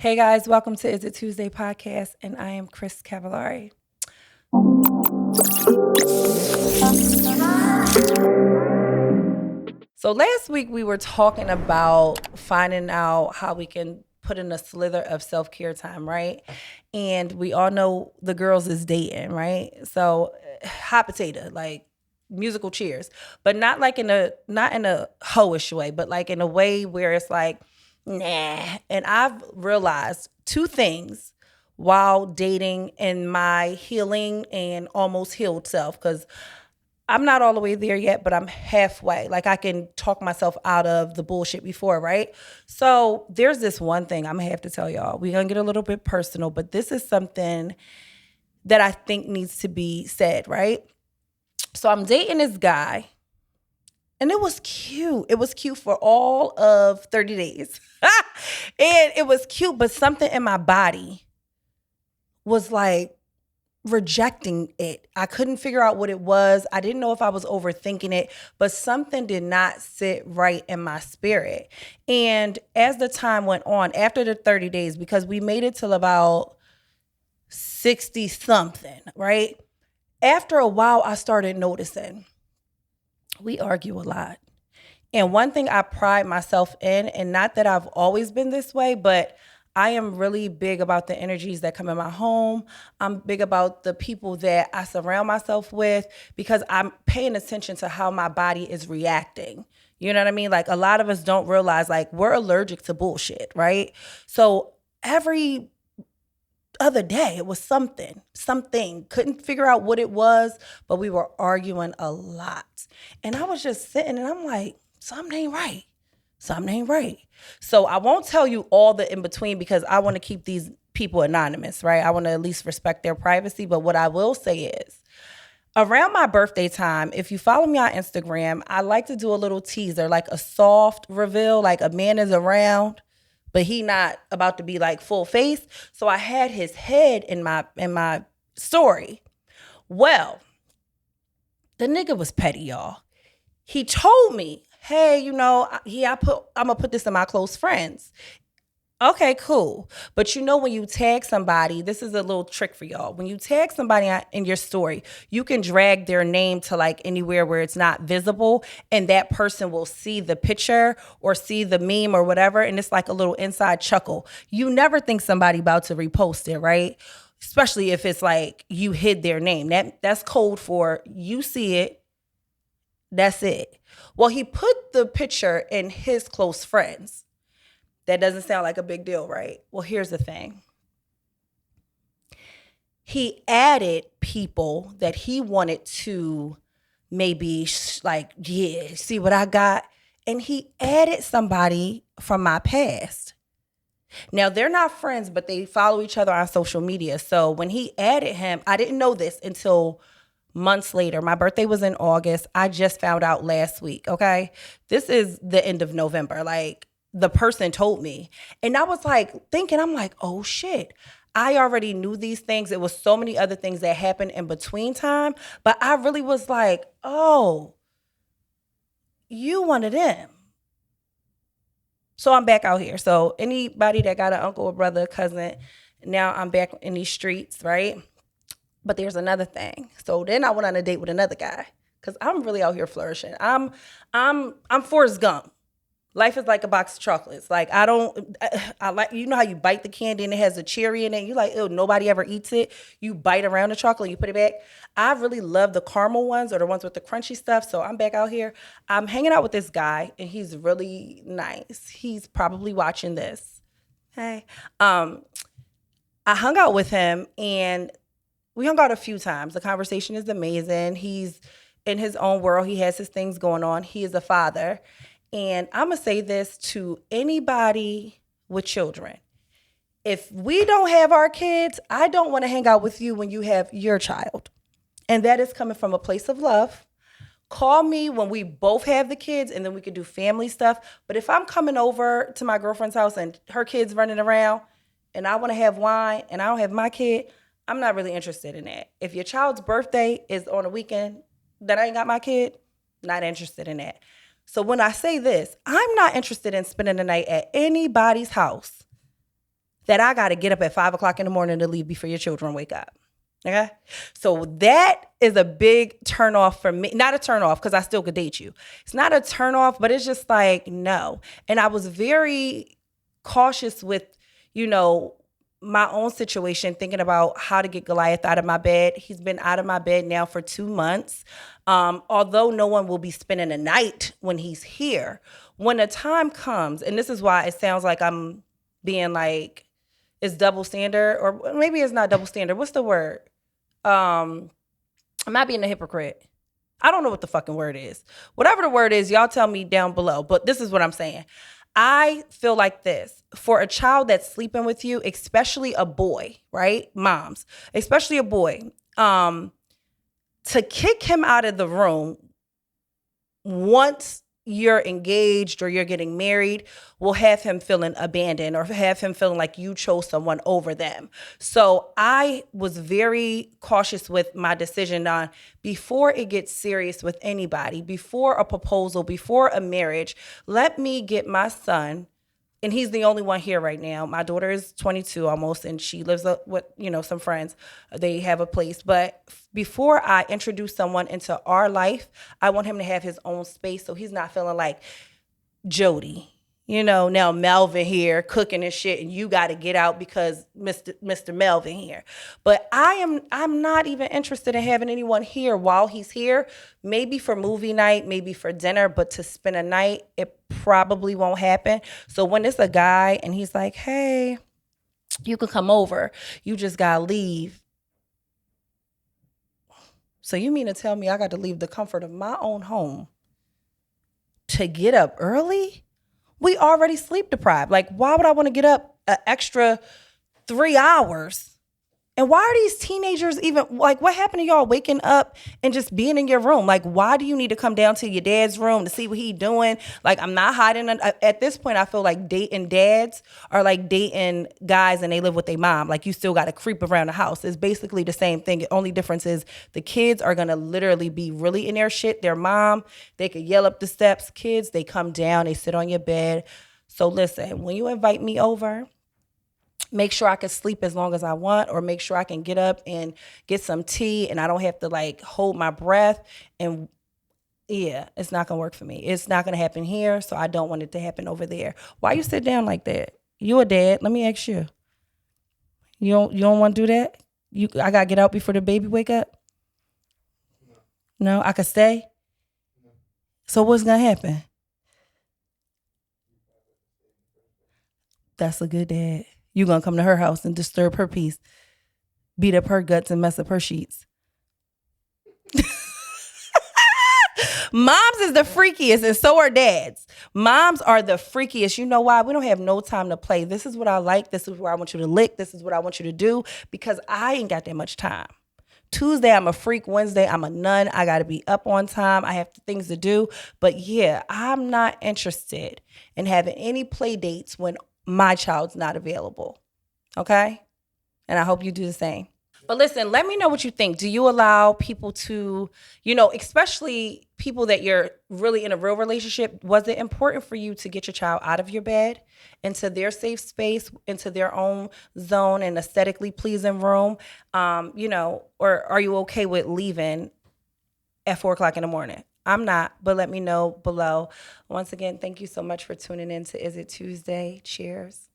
Hey guys, welcome to Is It Tuesday podcast, and I am Cris Cavallari. So last week we were talking about finding out how we can put in a slither of self-care time, right? And we all know the girls is dating, right? So hot potato, like musical cheers, but not in a hoish way, but like in a way where it's like, nah. And I've realized two things while dating in my healing and almost healed self, because I'm not all the way there yet, but I'm halfway. Like I can talk myself out of the bullshit before, right? So there's this one thing I'm gonna have to tell y'all. We're gonna get a little bit personal, but this is something that I think needs to be said, right? So I'm dating this guy, and it was cute. It was cute for all of 30 days. And it was cute, but something in my body was like, rejecting it. I couldn't figure out what it was. I didn't know if I was overthinking it, but something did not sit right in my spirit. And as the time went on, after the 30 days, because we made it till about 60 something, right? After a while, I started noticing we argue a lot. And one thing I pride myself in, and not that I've always been this way, but I am really big about the energies that come in my home. I'm big about the people that I surround myself with because I'm paying attention to how my body is reacting. You know what I mean? Like a lot of us don't realize like we're allergic to bullshit, right? So every other day it was something. Couldn't figure out what it was, but we were arguing a lot. And I was just sitting and I'm like, something ain't right. Something ain't right. So I won't tell you all the in between because I want to keep these people anonymous, right? I want to at least respect their privacy. But what I will say is, around my birthday time, if you follow me on Instagram, I like to do a little teaser, like a soft reveal, like a man is around, but he not about to be like full face. So I had his head in my story. Well, the nigga was petty, y'all. He told me, hey, I'm gonna put this in my close friends. Okay, cool. But when you tag somebody, this is a little trick for y'all. When you tag somebody in your story, you can drag their name to like anywhere where it's not visible, and that person will see the picture or see the meme or whatever, and it's like a little inside chuckle. You never think somebody about to repost it, right? Especially if it's like you hid their name. That's code for you see it, that's it. Well, he put the picture in his close friends. That doesn't sound like a big deal, right? Well, here's the thing. He added people that he wanted to maybe like, yeah, see what I got? And he added somebody from my past. Now, they're not friends, but they follow each other on social media. So when he added him, I didn't know this until months later. My birthday was in August. I just found out last week, okay? This is the end of November. Like, the person told me. And I was like thinking, I'm like, oh shit. I already knew these things. It was so many other things that happened in between time. But I really was like, oh, you one of them. So I'm back out here. So anybody that got an uncle or brother, cousin, now I'm back in these streets, right? But there's another thing. So then I went on a date with another guy because I'm really out here flourishing. I'm Forrest Gump. Life is like a box of chocolates. Like I like, how you bite the candy and it has a cherry in it. You like, ew, nobody ever eats it. You bite around the chocolate, you put it back. I really love the caramel ones or the ones with the crunchy stuff. So I'm back out here. I'm hanging out with this guy and he's really nice. He's probably watching this. Hey, I hung out with him and we hung out a few times. The conversation is amazing. He's in his own world. He has his things going on. He is a father. And I'm going to say this to anybody with children. If we don't have our kids, I don't want to hang out with you when you have your child. And that is coming from a place of love. Call me when we both have the kids and then we can do family stuff. But if I'm coming over to my girlfriend's house and her kid's running around and I want to have wine and I don't have my kid, I'm not really interested in that. If your child's birthday is on a weekend that I ain't got my kid, not interested in that. So when I say this, I'm not interested in spending the night at anybody's house that I got to get up at 5 o'clock in the morning to leave before your children wake up. Okay. So that is a big turn off for me. Not a turn off because I still could date you. It's not a turn off, but it's just like, no. And I was very cautious with, you know, my own situation, thinking about how to get Goliath out of my bed. He's been out of my bed now for 2 months. Although no one will be spending a night when he's here, when the time comes, and this is why it sounds like I'm being like, it's double standard, or maybe it's not double standard. What's the word? I'm not being a hypocrite. I don't know what the fucking word is. Whatever the word is, y'all tell me down below. But this is what I'm saying. I feel like this. For a child that's sleeping with you, especially a boy, right? Moms, especially a boy, to kick him out of the room once you're engaged or you're getting married will have him feeling abandoned or have him feeling like you chose someone over them. So I was very cautious with my decision on, before it gets serious with anybody, before a proposal, before a marriage, let me get my son. And he's the only one here right now. My daughter is 22 almost, and she lives with, you know, some friends. They have a place. But before I introduce someone into our life, I want him to have his own space so he's not feeling like Jody. You know, now Melvin here cooking and shit, and you got to get out because Mr. Melvin here. But I'm not even interested in having anyone here while he's here. Maybe for movie night, maybe for dinner, but to spend a night, it probably won't happen. So when it's a guy and he's like, "Hey, you can come over. You just gotta leave." So you mean to tell me I got to leave the comfort of my own home to get up early? We already sleep deprived. Like, why would I want to get up an extra 3 hours? And why are these teenagers even, like, what happened to y'all waking up and just being in your room? Like, why do you need to come down to your dad's room to see what he doing? Like, I'm not hiding. At this point, I feel like dating dads are like dating guys and they live with their mom. Like, you still got to creep around the house. It's basically the same thing. The only difference is the kids are going to literally be really in their shit. Their mom, they could yell up the steps. Kids, they come down, they sit on your bed. So listen, when you invite me over, make sure I can sleep as long as I want, or make sure I can get up and get some tea and I don't have to like hold my breath. And yeah, it's not going to work for me. It's not going to happen here. So I don't want it to happen over there. Why you sit down like that? You a dad. Let me ask you. You don't want to do that? I got to get out before the baby wake up? No, I could stay? So what's going to happen? That's a good dad. You gonna come to her house and disturb her peace, beat up her guts and mess up her sheets. Moms is the freakiest, and so are dads. Moms are the freakiest. You know why? We don't have no time to play. This is what I like. This is where I want you to lick. This is what I want you to do, because I ain't got that much time. Tuesday, I'm a freak. Wednesday, I'm a nun. I got to be up on time. I have things to do. But yeah, I'm not interested in having any play dates when my child's not available. Okay? And I hope you do the same. But listen, let me know what you think. Do you allow people to, especially people that you're really in a real relationship, was it important for you to get your child out of your bed, into their safe space, into their own zone and aesthetically pleasing room? Or are you okay with leaving at 4 o'clock in the morning? I'm not, but let me know below. Once again, thank you so much for tuning in to Is It Tuesday? Cheers.